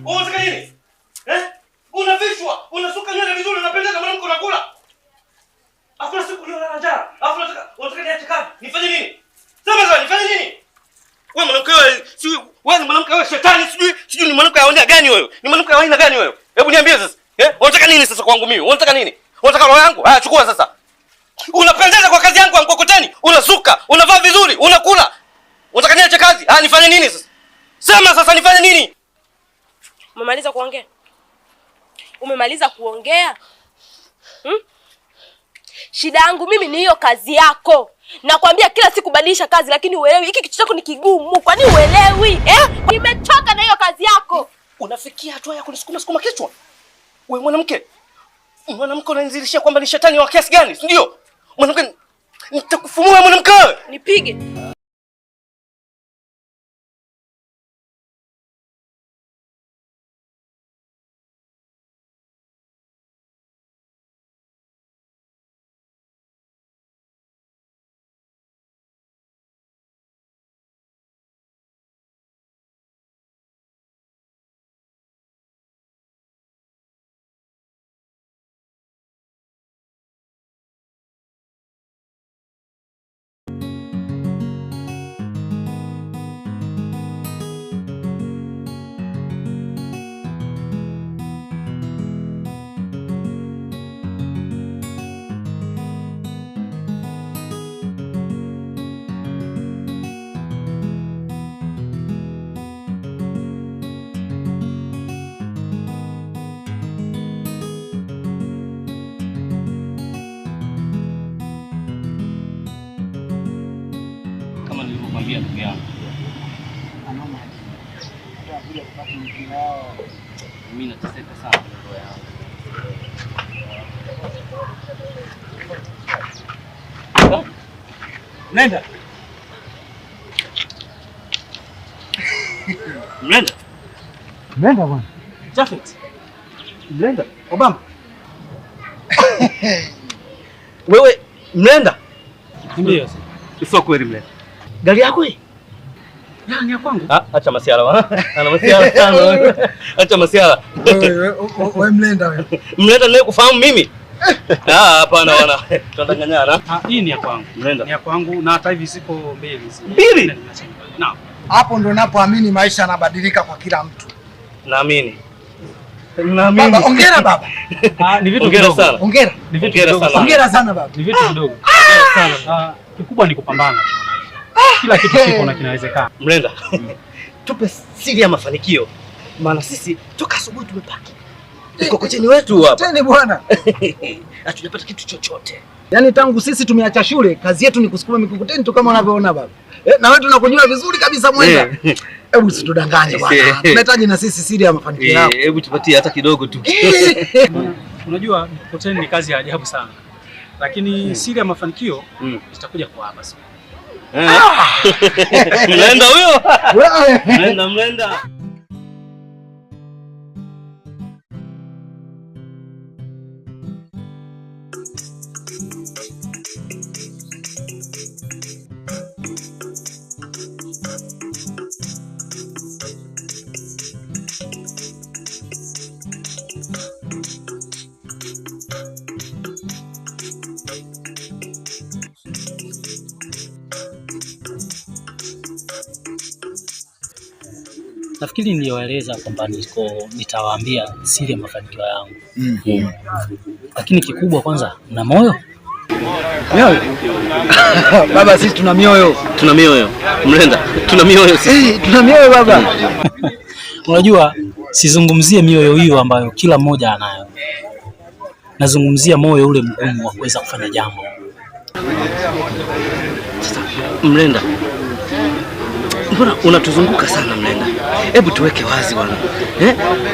Unataka nini? Unavishwa, unasuka nywele vizuri, unapendeza mwanamke unakula. Hakuna siku leo njaa. Alafu unataka niache kazi. Nifanye nini? Sema sasa nifanye nini? Wewe mwanamke wewe, wewe ni mwanamke wewe shetani sijui ni mwanamke aina gani wewe? Ni mwanamke aina gani wewe? Hebu niambie sasa. Unataka nini sasa kwangu mimi? Unataka nini? Unataka roho yangu? Haya chukua sasa. Unapendeza kwa kazi yangu ya mkokoteni, unasuka, unavaa vizuri, unakula. Unataka niache kazi? Nifanye nini sasa? Sema sasa nifanye nini? Umemaliza kuongea? Umemaliza kuongea? Shida yangu mimi ni hiyo kazi yako. Nakwambia kila siku badilisha kazi lakini uelewi. Hiki kitu chako ni kigumu. Kwa nini uelewi? Nimechoka na hiyo kazi yako. Unafikia hatua ya kunisukuma kichwa? Wewe mwanamke unanizilishia kwamba ni shetani wa kiasi gani? Si ndio? Mwanamke nitakufumua mwanamke. Nipige. Ndugu yangu. Mimi nateseka sana roho yangu. Nenda. Nenda. Nenda bwana. Jafet. Nenda. Obama. Wewe mlenda? Ndio. Sio kweli mlenda. Gari yako hii? Ni ya kwangu. Acha masiala. Ana masiala sana. Acha masiala. Wewe mlenda wewe. Mlenda naye kufahamu mimi? Hapana bwana. Tunadanganyana. Hii ni ya kwangu. Mlenda. Ni ya kwangu na hata hivi siko mbili. Mbili? Naam. Hapo ndo napoamini maisha yanabadilika kwa kila mtu. Naamini. Baba, hongera baba. Ni vitu vidogo sana. Hongera. Ni vitu vidogo sana. Hongera sana baba. Ni vitu vidogo. Hongera sana. Kikubwa ni kupambana. Kila kitu kiko na kinawezekana. Mlenda. Tupe siri ya mafanikio. Maana sisi toka asubuhi tumepaki. Mkokoteni wetu hapa. Tena bwana. Hatujapata kitu chochote. Yaani tangu sisi tumeacha shule, kazi yetu ni kusukuma mikokoteni tu kama unavyoona baba. Na wewe tunakujua vizuri kabisa mwenda. Hebu usitudanganye bwana. Tunahitaji na sisi siri ya mafanikio yako. Hebu tupatie hata kidogo tu. Unajua mkokoteni ni kazi ya ajabu sana. Lakini siri ya mafanikio itakuja kwa hapa sasa. Mlenda huyo? Mlenda. Nafikiri niliwaeleza kwamba nitawaambia siri ya mafanikio yangu. Lakini kikubwa kwanza na moyo. Mioyo? Baba sisi tuna mioyo. Tuna mioyo. Mlenda, tuna mioyo sisi. Tuna mioyo baba. Unajua sizungumzie mioyo hiyo ambayo kila mmoja anayo. Nazungumzia moyo ule mgumu wa kuweza kufanya jambo. Sasa Mlenda, mbona unatuzunguka sana Mlenda? Hebu tuweke wazi bwana.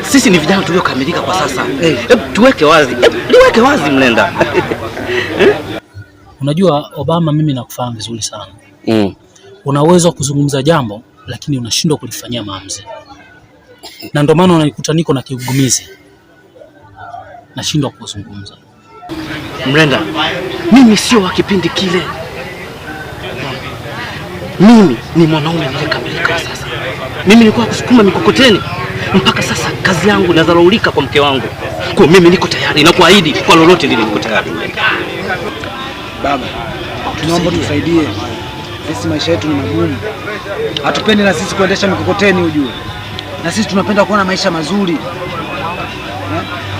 Sisi ni vijana tuliokamilika kwa sasa. Hebu tuweke wazi. Liweke wazi Mlenda. Unajua Obama, mimi nakufahamu vizuri sana. Una uwezo wa kuzungumza jambo lakini unashindwa kulifanyia maamuzi. Na ndio maana unanikuta niko na kigugumizi. Nashindwa kuzungumza. Mlenda, mimi sio wa kipindi kile. Mimi ni mwanaume niliyekamilika sasa. Mimi nilikuwa kusukuma mikokoteni. mpaka sasa kazi yangu inadharaulika kwa mke wangu. Kwa mimi niko tayari na kuahidi kwa lolote lile niko tayari. Baba, tunaomba tusaidie. Sisi maisha yetu ni magumu. Hatupendi na sisi kuendesha mikokoteni ujue. Na sisi tunapenda kuona maisha mazuri.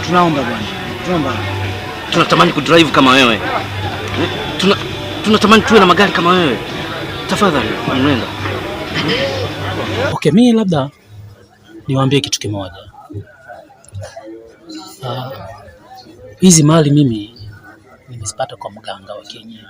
Tunaomba bwana. Tunaomba. Tunatamani kudrive kama wewe. Tunatamani tuwe na magari kama wewe. Tafadhali, mnenda. Okay, mimi labda niwaambie kitu kimoja. Hizi mali mimi nimezipata kwa mganga wa kienyeji.